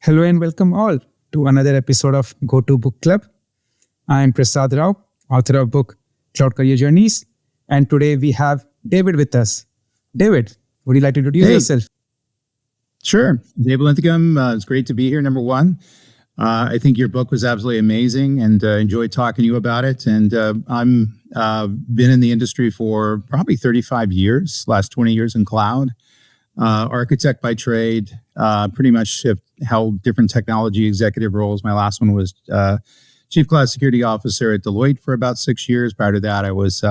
Hello and welcome all to another episode of GOTO Book Club. I am Prasad Rao, author of book Cloud Career Journeys, and today we have David with us. David, would you like to introduce yourself? Sure. David Linthicum, it's great to be here, number one. I think your book was absolutely amazing and enjoyed talking to you about it. And I'm been in the industry for probably 35 years, last 20 years in cloud. Architect by trade, pretty much have held different technology executive roles. My last one was Chief Cloud Security Officer at Deloitte for about 6 years. Prior to that, I was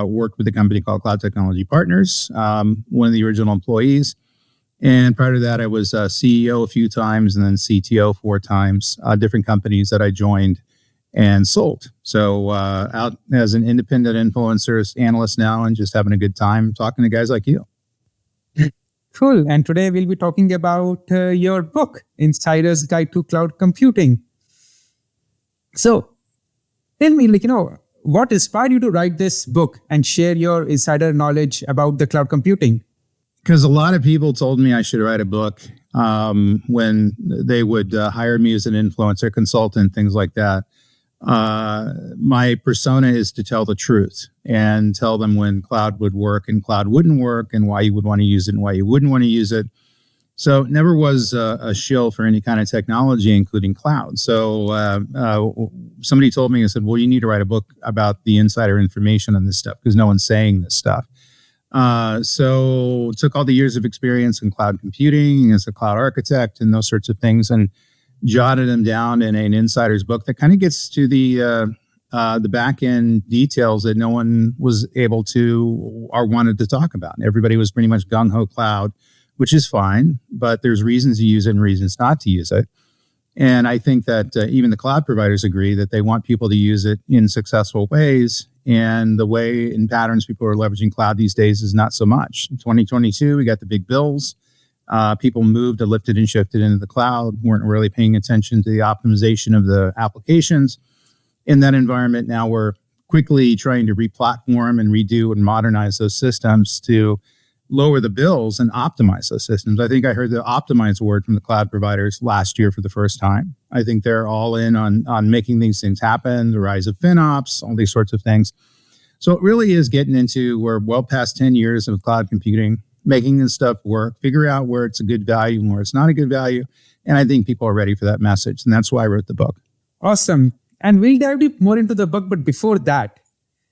worked with a company called Cloud Technology Partners, one of the original employees. And prior to that, I was CEO a few times and then CTO 4 times, different companies that I joined and sold. So out as an independent influencer analyst now and just having a good time talking to guys like you. Cool. And today we'll be talking about your book, Insider's Guide to Cloud Computing. So tell me, what inspired you to write this book and share your insider knowledge about the cloud computing? Because a lot of people told me I should write a book when they would hire me as an influencer consultant, things like that. My persona is to tell the truth and tell them when cloud would work and cloud wouldn't work and why you would want to use it and why you wouldn't want to use it. So it never was a shill for any kind of technology, including cloud. So somebody told me, I said, well, you need to write a book about the insider information on this stuff because no one's saying this stuff. So took all the years of experience in cloud computing as a cloud architect and those sorts of things and jotted them down in an insider's book that kind of gets to the back end details that no one was able to or wanted to talk about. Everybody was pretty much gung-ho cloud, which is fine, but there's reasons to use it and reasons not to use it. And I think that even the cloud providers agree that they want people to use it in successful ways. And the way and patterns people are leveraging cloud these days is not so much. In 2022, we got the big bills. People moved to lifted and shifted into the cloud, weren't really paying attention to the optimization of the applications. In that environment, now we're quickly trying to re-platform and redo and modernize those systems to lower the bills and optimize those systems. I think I heard the optimize word from the cloud providers last year for the first time. I think they're all in on making these things happen, the rise of FinOps, all these sorts of things. So it really is getting into, we're well past 10 years of cloud computing, making this stuff work, figure out where it's a good value and where it's not a good value. And I think people are ready for that message. And that's why I wrote the book. Awesome. And we'll dive deep more into the book. But before that,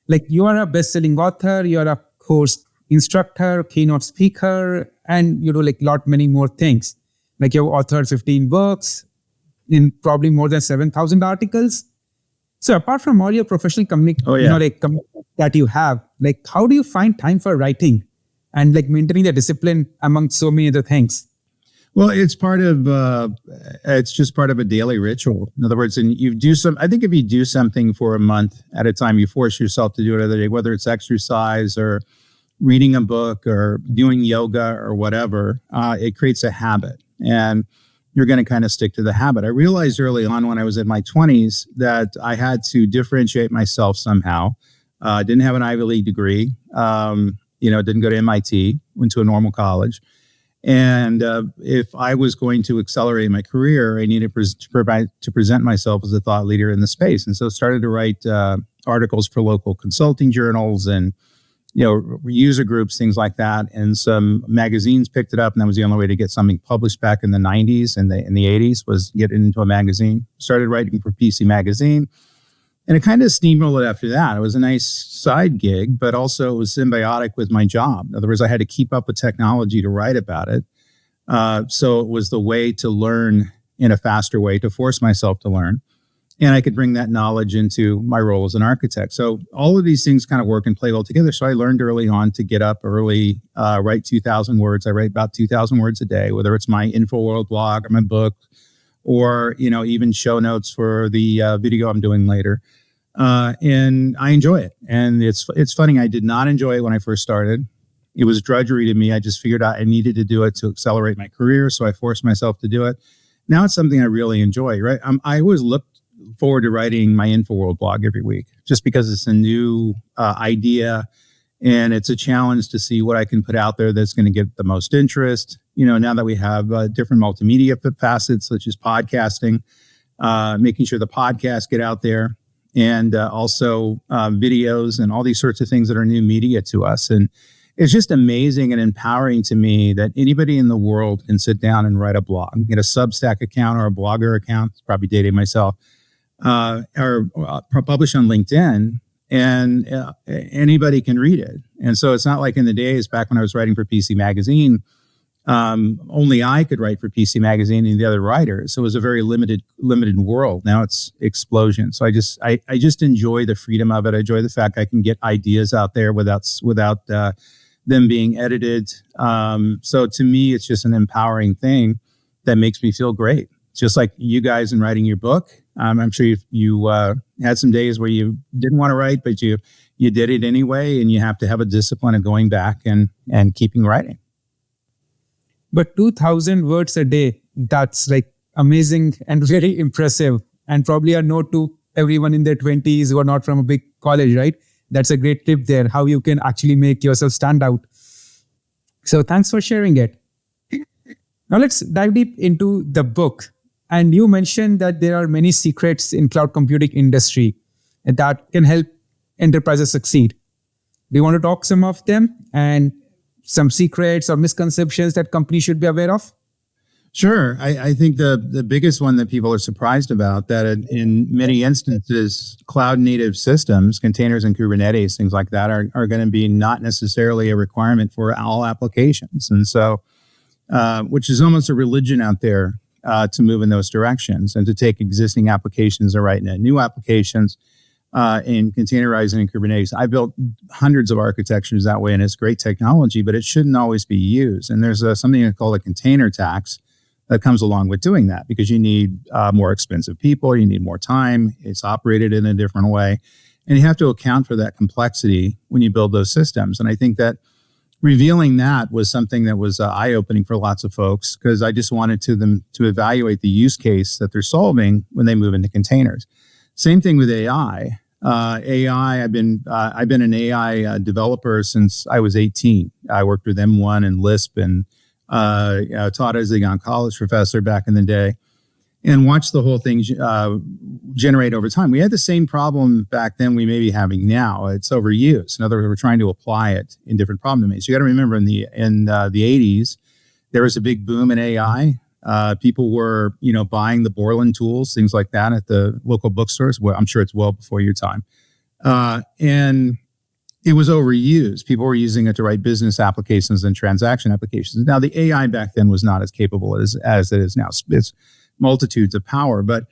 you are a best-selling author, you're a course instructor, keynote speaker, and you do many more things. You've authored 15 books in probably more than 7,000 articles. So apart from all your professional that you have, how do you find time for writing and maintaining the discipline among so many other things? Well, it's just part of a daily ritual. In other words, and I think if you do something for a month at a time, you force yourself to do it every day, whether it's exercise or reading a book or doing yoga or whatever, it creates a habit and you're going to kind of stick to the habit. I realized early on when I was in my 20s that I had to differentiate myself somehow. Didn't have an Ivy League degree. Didn't go to MIT, went to a normal college. And if I was going to accelerate my career, I needed to present myself as a thought leader in the space. And so started to write articles for local consulting journals and user groups, things like that. And some magazines picked it up. And that was the only way to get something published back in the 90s and in the 80s was get it into a magazine. Started writing for PC Magazine. And it kind of steamrolled after that. It was a nice side gig, but also it was symbiotic with my job. In other words, I had to keep up with technology to write about it. So it was the way to learn in a faster way, to force myself to learn. And I could bring that knowledge into my role as an architect. So all of these things kind of work and play well together. So I learned early on to get up early, write 2,000 words. I write about 2,000 words a day, whether it's my InfoWorld blog or my book, or even show notes for the video I'm doing later. And I enjoy it. And it's funny, I did not enjoy it when I first started. It was drudgery to me. I just figured out I needed to do it to accelerate my career. So I forced myself to do it. Now it's something I really enjoy, right? I always look forward to writing my InfoWorld blog every week, just because it's a new idea And it's a challenge to see what I can put out there that's going to get the most interest. Now that we have different multimedia facets, such as podcasting, making sure the podcasts get out there, and also videos and all these sorts of things that are new media to us. And it's just amazing and empowering to me that anybody in the world can sit down and write a blog, get a Substack account or a Blogger account, it's probably dating myself, or publish on LinkedIn, and anybody can read it. And so it's not like in the days back when I was writing for PC Magazine, only I could write for PC Magazine and the other writers. So it was a very limited world. Now it's explosion. So I just enjoy the freedom of it. I enjoy the fact I can get ideas out there without them being edited. So to me, it's just an empowering thing that makes me feel great. Just like you guys in writing your book. I'm sure you had some days where you didn't want to write, but you did it anyway, and you have to have a discipline of going back and keeping writing. But 2,000 words a day, that's like amazing and very impressive, and probably a note to everyone in their 20s who are not from a big college, right? That's a great tip there, how you can actually make yourself stand out. So thanks for sharing it. Now let's dive deep into the book. And you mentioned that there are many secrets in cloud computing industry that can help enterprises succeed. Do you want to talk some of them and some secrets or misconceptions that companies should be aware of? Sure. I think the biggest one that people are surprised about, that in many instances, cloud native systems, containers and Kubernetes, things like that, are going to be not necessarily a requirement for all applications. And so, which is almost a religion out there to move in those directions and to take existing applications and write new applications in containerizing in Kubernetes. I built hundreds of architectures that way, and it's great technology, but it shouldn't always be used. And there's something called a container tax that comes along with doing that, because you need more expensive people, you need more time, it's operated in a different way, and you have to account for that complexity when you build those systems. And I think that revealing that was something that was eye-opening for lots of folks, because I just wanted them to evaluate the use case that they're solving when they move into containers. Same thing with AI. I've been an AI developer since I was 18. I worked with M1 and Lisp, and taught as a young college professor back in the day, and watched the whole thing generate over time. We had the same problem back then we may be having now. It's overuse. In other words, we're trying to apply it in different problem domains. You got to remember, in the 80s, there was a big boom in AI. People were, buying the Borland tools, things like that, at the local bookstores. Well, I'm sure it's well before your time. And it was overused. People were using it to write business applications and transaction applications. Now, the AI back then was not as capable as it is now. It's multitudes of power, but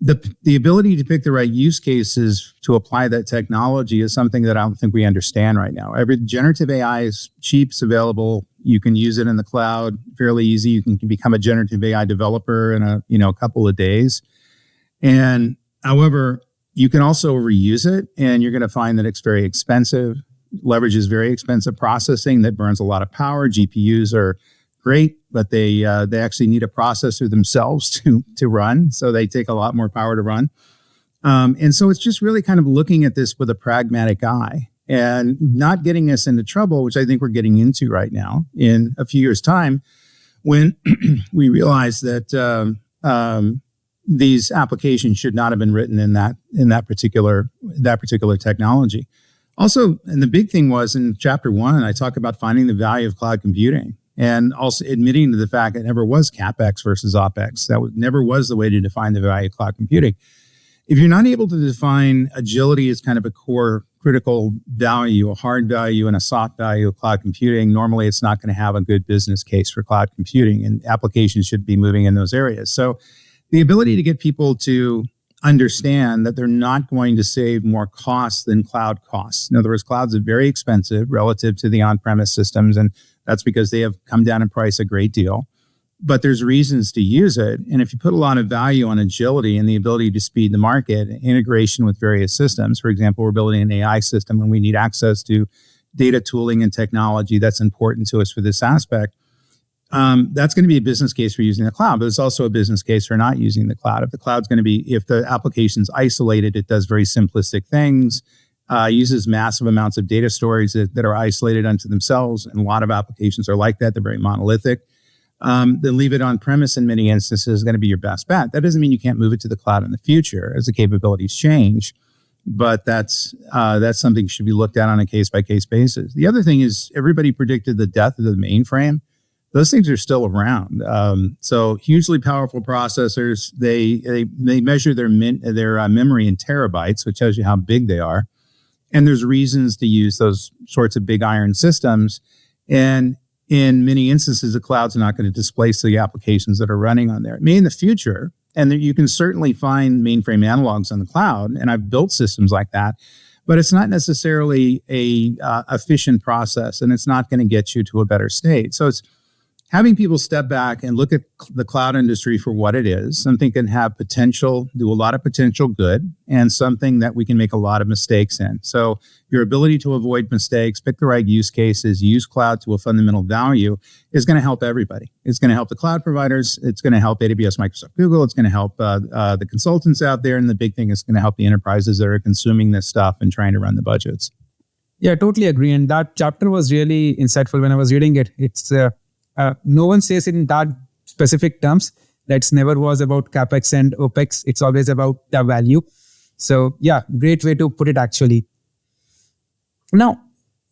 the ability to pick the right use cases to apply that technology is something that I don't think we understand right now. Every generative AI is cheap, it's available. You can use it in the cloud fairly easy. You can become a generative AI developer in a couple of days. And however, you can also reuse it, and you're going to find that it's very expensive, leverages very expensive processing that burns a lot of power. GPUs are great, but they actually need a processor themselves to run, so they take a lot more power to run. And so it's just really kind of looking at this with a pragmatic eye and not getting us into trouble, which I think we're getting into right now in a few years' time, when we realize that these applications should not have been written in that particular technology. Also, and the big thing was in chapter 1, I talk about finding the value of cloud computing, and also admitting to the fact it never was CapEx versus OpEx. That never was the way to define the value of cloud computing. If you're not able to define agility as kind of a core critical value, a hard value and a soft value of cloud computing, normally it's not going to have a good business case for cloud computing, and applications should be moving in those areas. So the ability to get people to understand that they're not going to save more costs than cloud costs. In other words, clouds are very expensive relative to the on-premise systems, and that's because they have come down in price a great deal. But there's reasons to use it. And if you put a lot of value on agility and the ability to speed the market, integration with various systems, for example, we're building an AI system and we need access to data tooling and technology that's important to us for this aspect. That's going to be a business case for using the cloud, but it's also a business case for not using the cloud. If the cloud's going to be, if the application's isolated, it does very simplistic things. uses massive amounts of data storage that are isolated unto themselves. And a lot of applications are like that. They're very monolithic. Then leave it on premise in many instances is going to be your best bet. That doesn't mean you can't move it to the cloud in the future as the capabilities change, but that's something that should be looked at on a case-by-case basis. The other thing is everybody predicted the death of the mainframe. Those things are still around. So hugely powerful processors. They measure their memory in terabytes, which tells you how big they are. And there's reasons to use those sorts of big iron systems. And in many instances, the cloud's not going to displace the applications that are running on there. It may in the future, and you can certainly find mainframe analogs on the cloud, and I've built systems like that, but it's not necessarily a efficient process, and it's not going to get you to a better state. So it's having people step back and look at the cloud industry for what it is, something can have potential, do a lot of potential good, and something that we can make a lot of mistakes in. So your ability to avoid mistakes, pick the right use cases, use cloud to a fundamental value is going to help everybody. It's going to help the cloud providers. It's going to help AWS, Microsoft, Google. It's going to help the consultants out there. And the big thing is going to help the enterprises that are consuming this stuff and trying to run the budgets. Yeah, I totally agree. And that chapter was really insightful when I was reading it. It's no one says it in that specific terms. That never was about CapEx and OpEx. It's always about the value. So yeah, great way to put it actually. Now,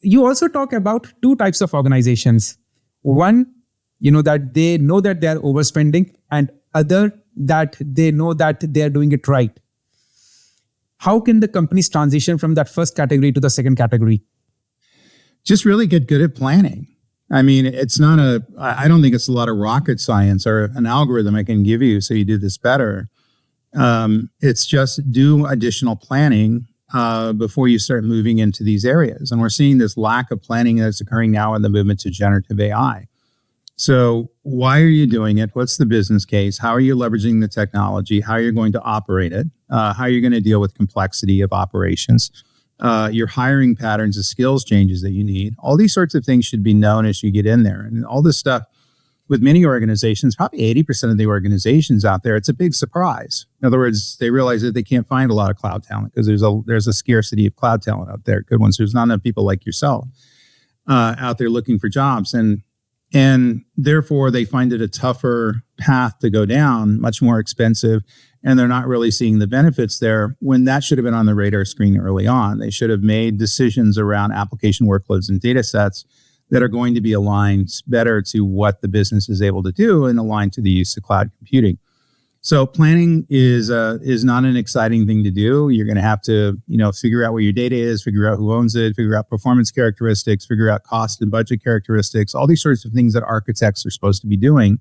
you also talk about two types of organizations. One, that they know that they're overspending, and other that they know that they're doing it right. How can the companies transition from that first category to the second category? Just really get good at planning. I mean, I don't think it's a lot of rocket science or an algorithm I can give you so you do this better. It's just do additional planning before you start moving into these areas. And we're seeing this lack of planning that's occurring now in the movement to generative AI. So why are you doing it? What's the business case? How are you leveraging the technology? How are you going to operate it? How are you going to deal with complexity of operations? Your hiring patterns, the skills changes that you need. All these sorts of things should be known as you get in there. And all this stuff with many organizations, probably 80% of the organizations out there, it's a big surprise. In other words, they realize that they can't find a lot of cloud talent because there's a scarcity of cloud talent out there, good ones. There's not enough people like yourself out there looking for jobs. And therefore, they find it a tougher path to go down, much more expensive, and they're not really seeing the benefits there when that should have been on the radar screen early on. They should have made decisions around application workloads and data sets that are going to be aligned better to what the business is able to do and aligned to the use of cloud computing. So planning is not an exciting thing to do. You're going to have to, figure out where your data is, figure out who owns it, figure out performance characteristics, figure out cost and budget characteristics, all these sorts of things that architects are supposed to be doing.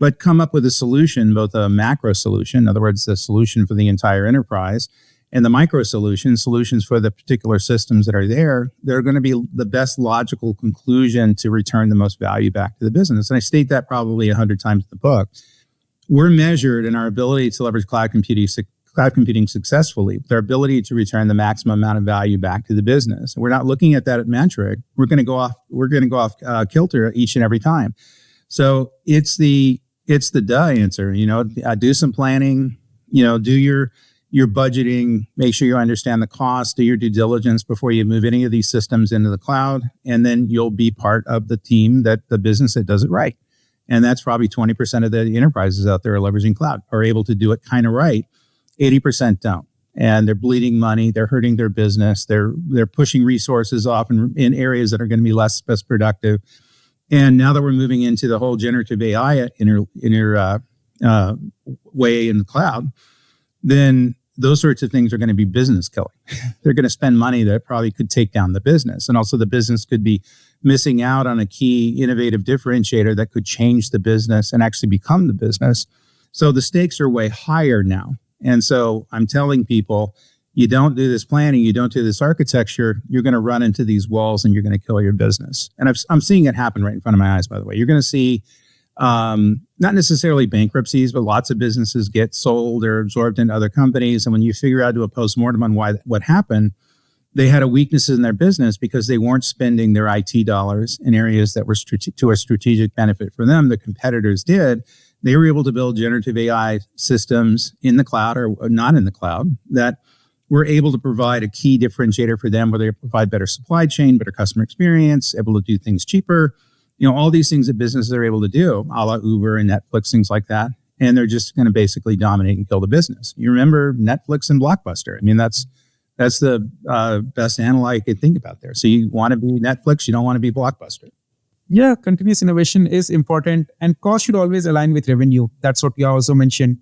But come up with a solution, both a macro solution, in other words, the solution for the entire enterprise, and the micro solutions for the particular systems that are there. They're going to be the best logical conclusion to return the most value back to the business. And I state that probably 100 times in the book. We're measured in our ability to leverage cloud computing successfully, their ability to return the maximum amount of value back to the business. And we're not looking at that metric. We're going to go off kilter each and every time. So it's the duh answer. Do some planning. Do your budgeting. Make sure you understand the cost. Do your due diligence before you move any of these systems into the cloud, and then you'll be part of the team the business that does it right. And that's probably 20% of the enterprises out there are leveraging cloud, are able to do it kind of right. 80% don't. And they're bleeding money. They're hurting their business. They're pushing resources off in areas that are going to be less productive. And now that we're moving into the whole generative AI way in the cloud, then those sorts of things are going to be business killing. They're going to spend money that probably could take down the business. And also the business could be missing out on a key innovative differentiator that could change the business and actually become the business. So the stakes are way higher now. And so I'm telling people, you don't do this planning, you don't do this architecture, you're going to run into these walls and you're going to kill your business. And I'm seeing it happen right in front of my eyes, by the way. You're going to see not necessarily bankruptcies, but lots of businesses get sold or absorbed into other companies. And when you figure out, do a postmortem on what happened, they had a weakness in their business because they weren't spending their IT dollars in areas that were to a strategic benefit for them. The competitors did. They were able to build generative AI systems in the cloud or not in the cloud that we're able to provide a key differentiator for them, where they provide better supply chain, better customer experience, able to do things cheaper. All these things that businesses are able to do, a la Uber and Netflix, things like that. And they're just going to basically dominate and kill the business. You remember Netflix and Blockbuster. I mean, that's the best analog I could think about there. So you want to be Netflix, you don't want to be Blockbuster. Yeah, continuous innovation is important, and cost should always align with revenue. That's what you also mentioned.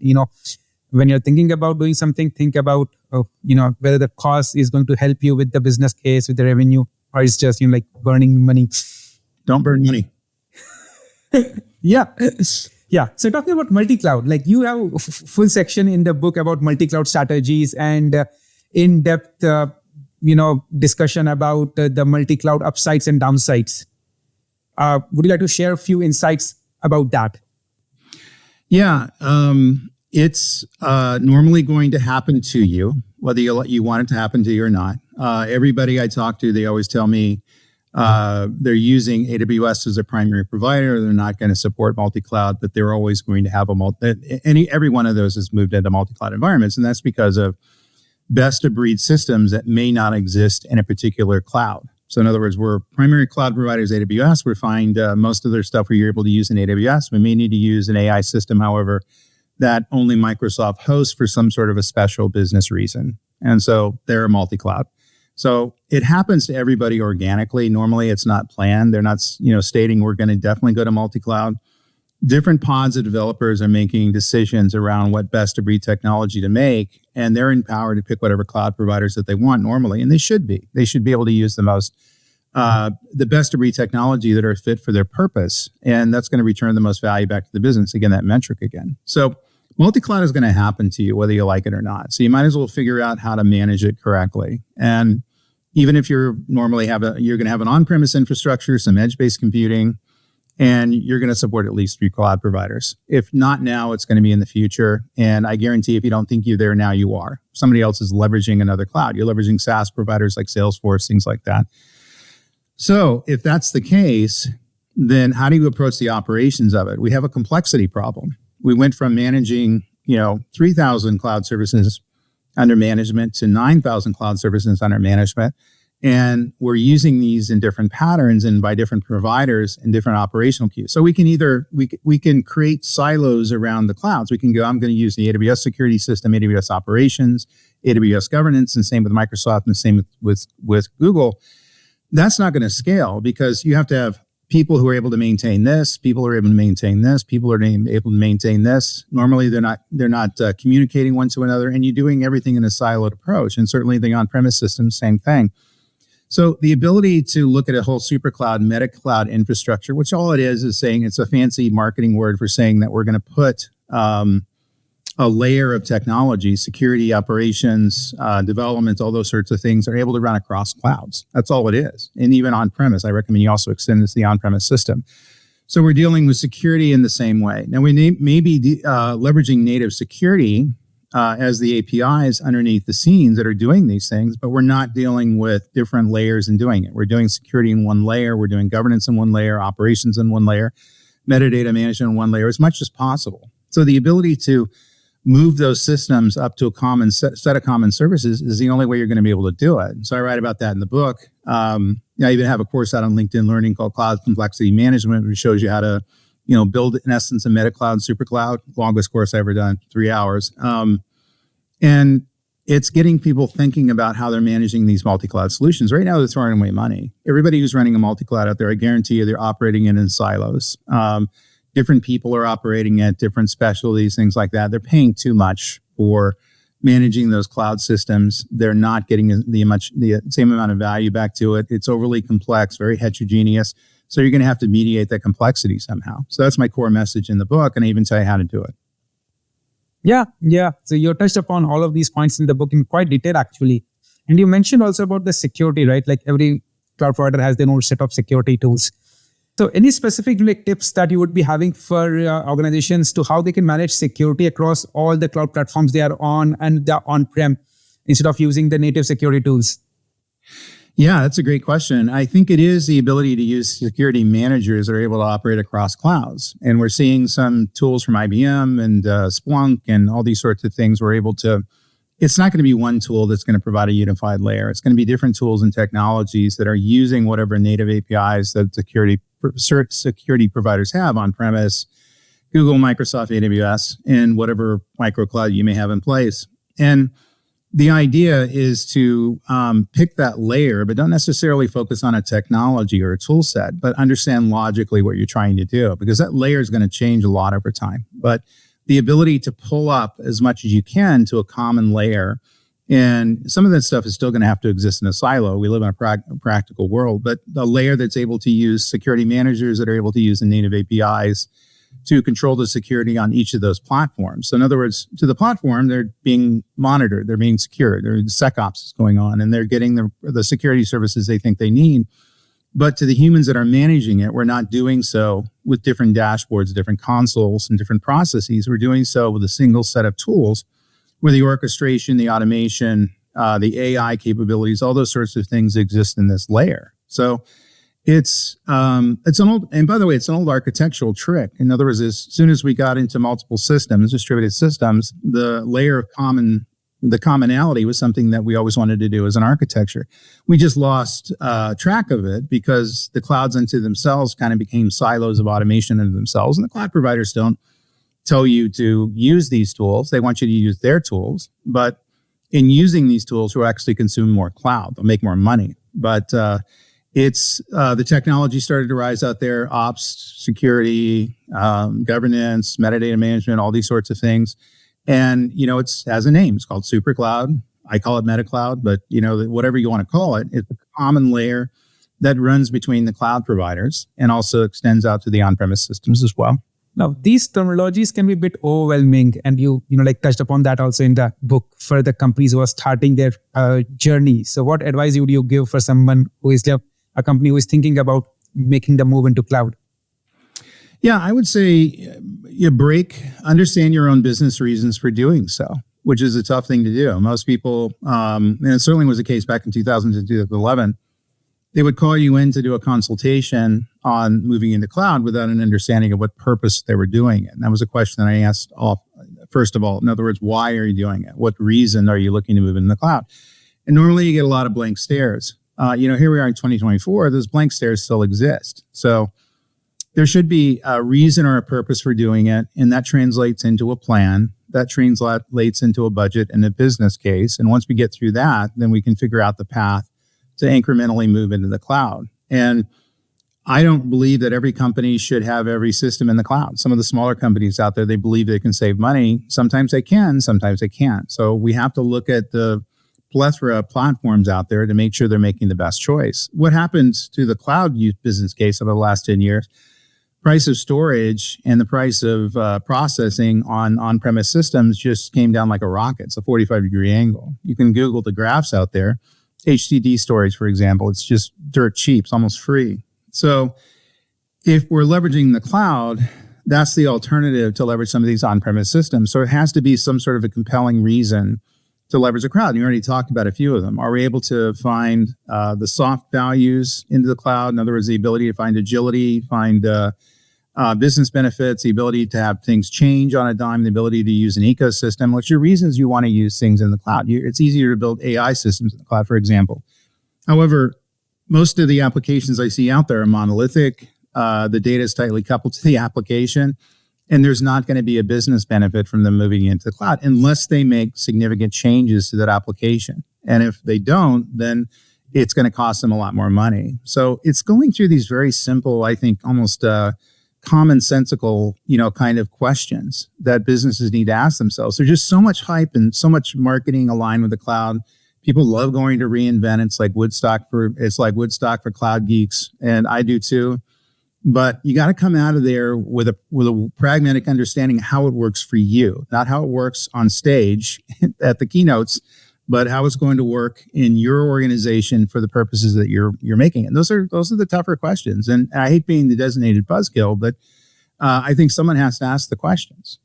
When you're thinking about doing something, think about whether the cost is going to help you with the business case, with the revenue, or it's just like burning money. Don't burn money. Yeah. Yeah. So talking about multi-cloud, like you have a full section in the book about multi-cloud strategies and in-depth, discussion about the multi-cloud upsides and downsides. Would you like to share a few insights about that? Yeah. It's normally going to happen to you, whether you want it to happen to you or not. Everybody I talk to, they always tell me they're using AWS as their primary provider. They're not going to support multi-cloud, but they're always going to have every one of those has moved into multi-cloud environments. And that's because of best-of-breed systems that may not exist in a particular cloud. So in other words, we're primary cloud providers, AWS. We find most of their stuff where you're able to use in AWS. We may need to use an AI system, however, that only Microsoft hosts for some sort of a special business reason. And so they're multi-cloud. So it happens to everybody organically. Normally, it's not planned. They're not, stating we're going to definitely go to multi-cloud. Different pods of developers are making decisions around what best-of-breed technology to make, and they're empowered to pick whatever cloud providers that they want normally, and they should be. They should be able to use the best-of-breed technology that are fit for their purpose, and that's going to return the most value back to the business. Again, that metric again. So multi-cloud is going to happen to you whether you like it or not. So you might as well figure out how to manage it correctly. And even if you're normally you're going to have an on-premise infrastructure, some edge-based computing, and you're going to support at least 3 cloud providers. If not now, it's going to be in the future. And I guarantee if you don't think you're there now, you are. Somebody else is leveraging another cloud. You're leveraging SaaS providers like Salesforce, things like that. So if that's the case, then how do you approach the operations of it? We have a complexity problem. We went from managing, 3,000 cloud services under management to 9,000 cloud services under management. And we're using these in different patterns and by different providers and different operational queues. So we can create silos around the clouds. We can go, I'm going to use the AWS security system, AWS operations, AWS governance, and same with Microsoft and same with Google. That's not going to scale because you have to have people who are able to maintain this, people who are able to maintain this, people who are able to maintain this. Normally, they're not communicating one to another, and you're doing everything in a siloed approach. And certainly the on-premise system, same thing. So the ability to look at a whole super cloud, meta cloud infrastructure, which all it is saying it's a fancy marketing word for saying that we're going to put a layer of technology, security, operations, development, all those sorts of things are able to run across clouds. That's all it is. And even on-premise, I recommend you also extend this to the on-premise system. So we're dealing with security in the same way. Now we may be leveraging native security as the APIs underneath the scenes that are doing these things, but we're not dealing with different layers in doing it. We're doing security in one layer. We're doing governance in one layer, operations in one layer, metadata management in one layer, as much as possible. So the ability to move those systems up to a common set of common services is the only way you're going to be able to do it. So I write about that in the book. I even have a course out on LinkedIn Learning called Cloud Complexity Management, which shows you how to, build in essence a meta cloud, super cloud. Longest course I ever done, 3 hours. And it's getting people thinking about how they're managing these multi-cloud solutions. Right now, they're throwing away money. Everybody who's running a multi-cloud out there, I guarantee you they're operating in silos. Different people are operating at different specialties, things like that. They're paying too much for managing those cloud systems. They're not getting the same amount of value back to it. It's overly complex, very heterogeneous. So you're going to have to mediate that complexity somehow. So that's my core message in the book, and I even tell you how to do it. Yeah. So you touched upon all of these points in the book in quite detail, actually. And you mentioned also about the security, right? Like every cloud provider has their own set of security tools. So any specific tips that you would be having for organizations to how they can manage security across all the cloud platforms they are on and they're on-prem instead of using the native security tools? Yeah, that's a great question. I think it is the ability to use security managers that are able to operate across clouds. And we're seeing some tools from IBM and Splunk and all these sorts of things. We're able to it's not going to be one tool that's going to provide a unified layer. It's going to be different tools and technologies that are using whatever native APIs that security providers have on premise, Google, Microsoft, AWS, and whatever micro cloud you may have in place. And the idea is to pick that layer, but don't necessarily focus on a technology or a tool set, but understand logically what you're trying to do, because that layer is going to change a lot over time. But the ability to pull up as much as you can to a common layer, and some of that stuff is still going to have to exist in a silo. We live in a practical world, but the layer that's able to use security managers that are able to use the native APIs to control the security on each of those platforms. So in other words, to the platform, they're being monitored, they're being secured, there's SecOps is going on, and they're getting the security services they think they need. But to the humans that are managing it, we're not doing so with different dashboards, different consoles, and different processes. We're doing so with a single set of tools where the orchestration, the automation, the AI capabilities, all those sorts of things exist in this layer. So it's an old, and by the way, it's an old architectural trick. In other words, as soon as we got into multiple systems, distributed systems, the layer of the commonality was something that we always wanted to do as an architecture. We just lost track of it because the clouds unto themselves kind of became silos of automation into themselves. And the cloud providers don't tell you to use these tools. They want you to use their tools. But in using these tools, you'll actually consume more cloud. They'll make more money. But it's the technology started to rise out there, ops, security, governance, metadata management, all these sorts of things. And, it has a name. It's called Super Cloud. I call it Meta Cloud, but, whatever you want to call it, it's a common layer that runs between the cloud providers and also extends out to the on-premise systems as well. Now, these terminologies can be a bit overwhelming, and you touched upon that also in the book for the companies who are starting their journey. So what advice would you give for someone who is a company who is thinking about making the move into cloud? Yeah, I would say understand your own business reasons for doing so, which is a tough thing to do. Most people, and it certainly was the case back in 2000 to 2011, they would call you in to do a consultation on moving into cloud without an understanding of what purpose they were doing it. And that was a question that I asked first of all. In other words, why are you doing it? What reason are you looking to move into the cloud? And normally you get a lot of blank stares. Here we are in 2024, those blank stares still exist. So there should be a reason or a purpose for doing it, and that translates into a plan, that translates into a budget and a business case. And once we get through that, then we can figure out the path to incrementally move into the cloud. And I don't believe that every company should have every system in the cloud. Some of the smaller companies out there, they believe they can save money. Sometimes they can, sometimes they can't. So we have to look at the plethora of platforms out there to make sure they're making the best choice. What happens to the cloud use business case over the last 10 years? Price of storage and the price of processing on on-premise systems just came down like a rocket. It's a 45-degree angle. You can Google the graphs out there. HDD storage, for example, it's just dirt cheap. It's almost free. So if we're leveraging the cloud, that's the alternative to leverage some of these on-premise systems. So it has to be some sort of a compelling reason to leverage the cloud. And you already talked about a few of them. Are we able to find the soft values into the cloud? In other words, the ability to find agility, find business benefits, the ability to have things change on a dime, the ability to use an ecosystem. What's your reasons you want to use things in the cloud? It's easier to build AI systems in the cloud, for example. However, most of the applications I see out there are monolithic. The data is tightly coupled to the application, and there's not going to be a business benefit from them moving into the cloud unless they make significant changes to that application. And if they don't, then it's going to cost them a lot more money. So it's going through these very simple, I think, almost commonsensical, kind of questions that businesses need to ask themselves. There's just so much hype and so much marketing aligned with the cloud. People love going to reInvent. It's like Woodstock for cloud geeks, and I do too. But you got to come out of there with a pragmatic understanding of how it works for you, not how it works on stage at the keynotes, but how it's going to work in your organization for the purposes that you're making. And those are the tougher questions. And I hate being the designated buzzkill, but I think someone has to ask the questions.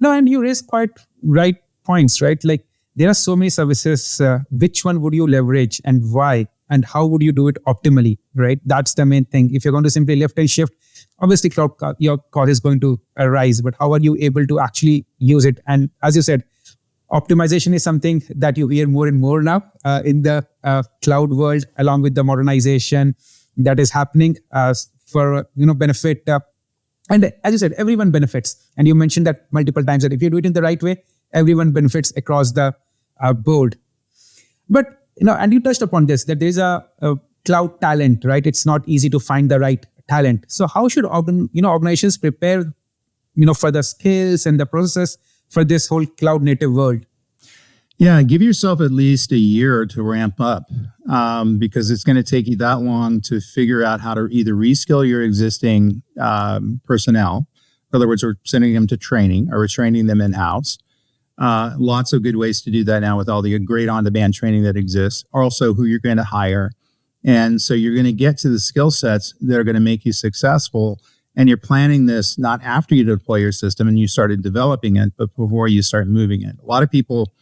No, and you raise quite right points, right? Like there are so many services. Which one would you leverage and why? And how would you do it optimally, right? That's the main thing. If you're going to simply lift and shift, obviously your cost is going to arise, but how are you able to actually use it? And as you said, Optimization is something that you hear more and more now in the cloud world, along with the modernization that is happening for benefit. And as you said, everyone benefits. And you mentioned that multiple times, that if you do it in the right way, everyone benefits across the board. But and you touched upon this, that there's a cloud talent, right? It's not easy to find the right talent. So how should organizations prepare for the skills and the process for this whole cloud native world? Yeah, give yourself at least a year to ramp up, because it's going to take you that long to figure out how to either reskill your existing personnel. In other words, we're sending them to training, or we're training them in-house. Lots of good ways to do that now with all the great on-demand training that exists. Also, who you're going to hire. And so you're going to get to the skill sets that are going to make you successful. And you're planning this not after you deploy your system and you started developing it, but before you start moving it. A lot of people,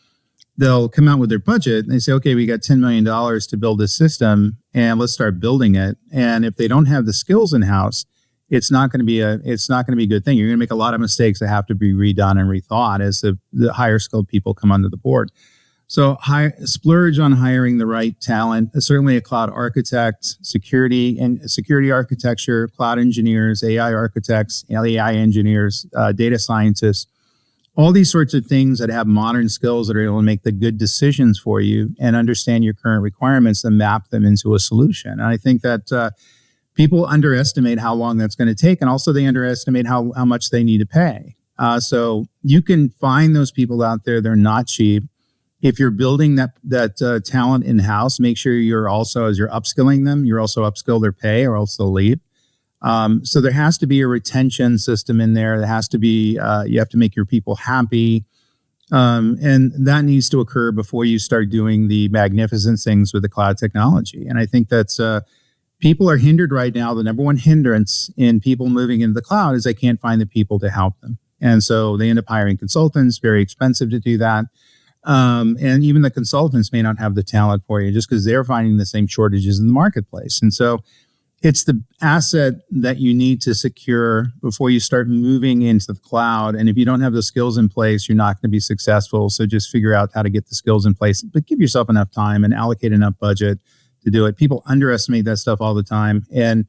they'll come out with their budget and they say, okay, we got $10 million to build this system and let's start building it. And if they don't have the skills in-house, it's not going to be a good thing. You're going to make a lot of mistakes that have to be redone and rethought as the higher skilled people come onto the board. So splurge on hiring the right talent. Certainly a cloud architect, security architecture, cloud engineers, AI architects, AI engineers, data scientists, all these sorts of things that have modern skills that are able to make the good decisions for you and understand your current requirements and map them into a solution. And I think that people underestimate how long that's going to take, and also they underestimate how much they need to pay. So you can find those people out there. They're not cheap. If you're building that talent in-house, make sure you're also, as you're upskilling them, you're also upskill their pay or else they'll leave. So there has to be a retention system in there. There has to be, you have to make your people happy. And that needs to occur before you start doing the magnificent things with the cloud technology. And I think that's, people are hindered right now. The number one hindrance in people moving into the cloud is they can't find the people to help them. And so they end up hiring consultants, very expensive to do that. And even the consultants may not have the talent for you just because they're finding the same shortages in the marketplace. And so it's the asset that you need to secure before you start moving into the cloud. And if you don't have the skills in place, you're not going to be successful. So just figure out how to get the skills in place, but give yourself enough time and allocate enough budget to do it. People underestimate that stuff all the time. And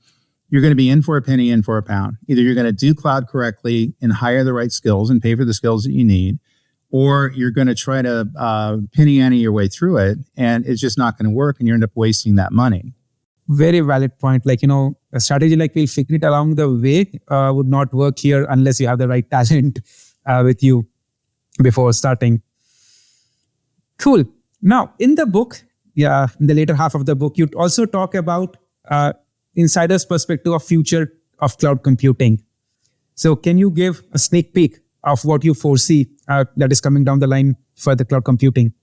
you're going to be in for a penny, in for a pound. Either you're going to do cloud correctly and hire the right skills and pay for the skills that you need, or you're going to try to penny ante your way through it, and it's just not going to work, and you end up wasting that money. Very valid point. A strategy like we'll figure it along the way would not work here unless you have the right talent with you before starting. Cool. Now, in the book, in the later half of the book, you also talk about insider's perspective of future of cloud computing. So can you give a sneak peek of what you foresee that is coming down the line for the cloud computing?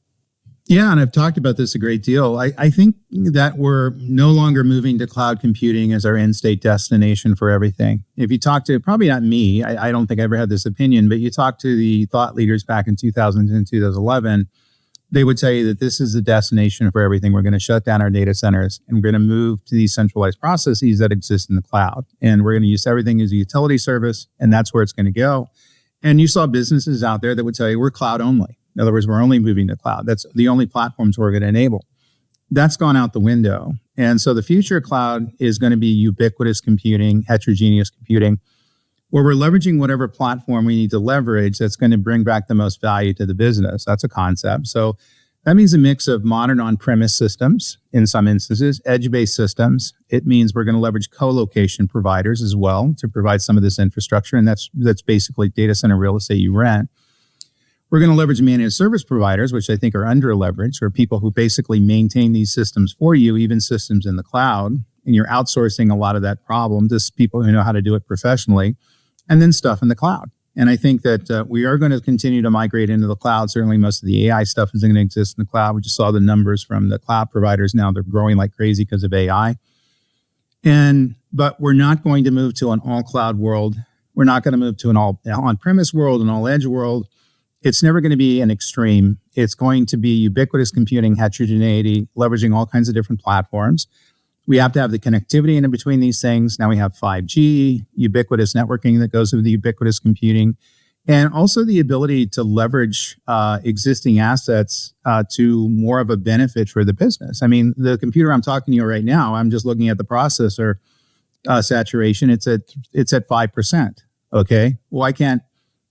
Yeah, and I've talked about this a great deal. I think that we're no longer moving to cloud computing as our end state destination for everything. If you talk to, probably not me, I don't think I ever had this opinion, but you talk to the thought leaders back in 2010, 2011, they would tell you that this is the destination for everything. We're going to shut down our data centers and we're going to move to these centralized processes that exist in the cloud. And we're going to use everything as a utility service, and that's where it's going to go. And you saw businesses out there that would tell you we're cloud only. In other words, we're only moving to cloud. That's the only platforms we're going to enable. That's gone out the window. And so the future cloud is going to be ubiquitous computing, heterogeneous computing, where we're leveraging whatever platform we need to leverage that's going to bring back the most value to the business. That's a concept. So that means a mix of modern on-premise systems in some instances, edge-based systems. It means we're going to leverage co-location providers as well to provide some of this infrastructure. And that's basically data center real estate you rent. We're going to leverage managed service providers, which I think are under-leveraged, or people who basically maintain these systems for you, even systems in the cloud. And you're outsourcing a lot of that problem to people who know how to do it professionally, and then stuff in the cloud. And I think that we are going to continue to migrate into the cloud. Certainly most of the AI stuff is going to exist in the cloud. We just saw the numbers from the cloud providers now. They're growing like crazy because of AI. But we're not going to move to an all-cloud world. We're not going to move to an all on-premise world, an all-edge world. It's never going to be an extreme. It's going to be ubiquitous computing, heterogeneity, leveraging all kinds of different platforms. We have to have the connectivity in between these things. Now we have 5G, ubiquitous networking that goes with the ubiquitous computing. and also the ability to leverage existing assets to more of a benefit for the business. I mean, the computer I'm talking to you right now, I'm just looking at the processor saturation. It's at 5%. Okay, why can't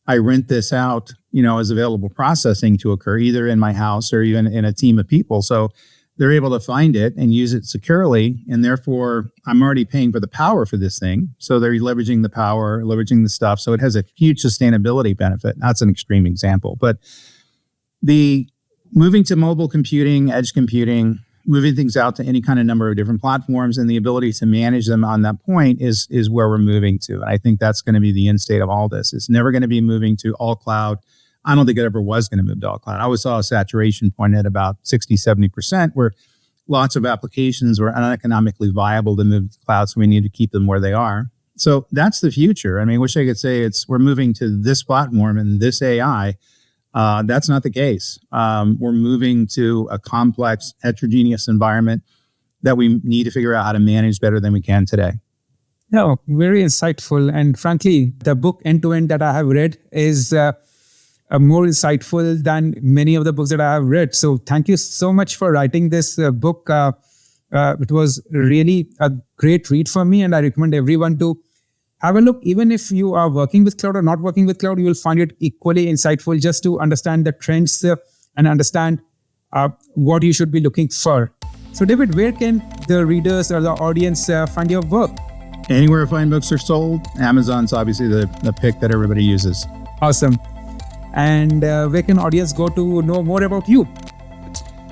I rent this out, as available processing to occur either in my house or even in a team of people? So they're able to find it and use it securely. And therefore, I'm already paying for the power for this thing. So they're leveraging the power, leveraging the stuff. So it has a huge sustainability benefit. That's an extreme example. But the moving to mobile computing, edge computing, moving things out to any kind of number of different platforms and the ability to manage them on that point is where we're moving to. And I think that's going to be the end state of all this. It's never going to be moving to all cloud. I don't think it ever was going to move to all cloud. I always saw a saturation point at about 60, 70%, where lots of applications were uneconomically viable to move to the cloud, so we need to keep them where they are. So that's the future. I mean, I wish I could say we're moving to this platform and this AI. That's not the case. We're moving to a complex, heterogeneous environment that we need to figure out how to manage better than we can today. No, very insightful. And frankly, the book End to End that I have read is more insightful than many of the books that I have read. So thank you so much for writing this book. It was really a great read for me, and I recommend everyone to have a look. Even if you are working with cloud or not working with cloud, you will find it equally insightful just to understand the trends and understand what you should be looking for. So David, where can the readers or the audience find your work? Anywhere fine books are sold. Amazon's obviously the pick that everybody uses. Awesome. And where can audience go to know more about you?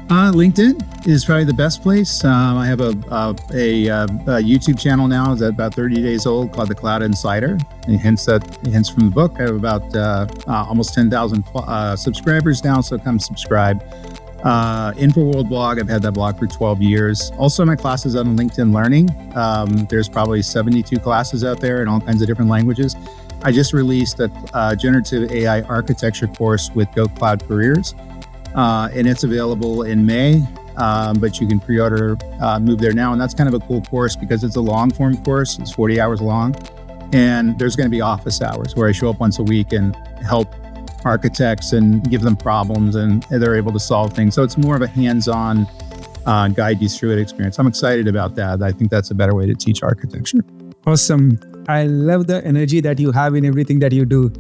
LinkedIn is probably the best place. I have a YouTube channel now that's about 30 days old called The Cloud Insider. And hence from the book. I have about almost 10,000 subscribers now, so come subscribe. InfoWorld blog, I've had that blog for 12 years. Also my classes on LinkedIn Learning. There's probably 72 classes out there in all kinds of different languages. I just released a generative AI architecture course with GOTO Cloud Careers, and it's available in May, but you can pre-order, move there now. And that's kind of a cool course because it's a long form course. It's 40 hours long. And there's going to be office hours where I show up once a week and help architects and give them problems, and they're able to solve things. So it's more of a hands-on, guide you through it experience. I'm excited about that. I think that's a better way to teach architecture. Awesome. I love the energy that you have in everything that you do.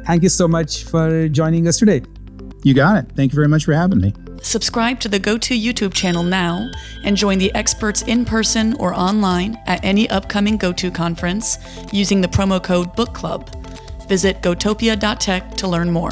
Thank you so much for joining us today. You got it. Thank you very much for having me. Subscribe to the GOTO YouTube channel now and join the experts in person or online at any upcoming GOTO conference using the promo code Book Club. Visit gotopia.tech to learn more.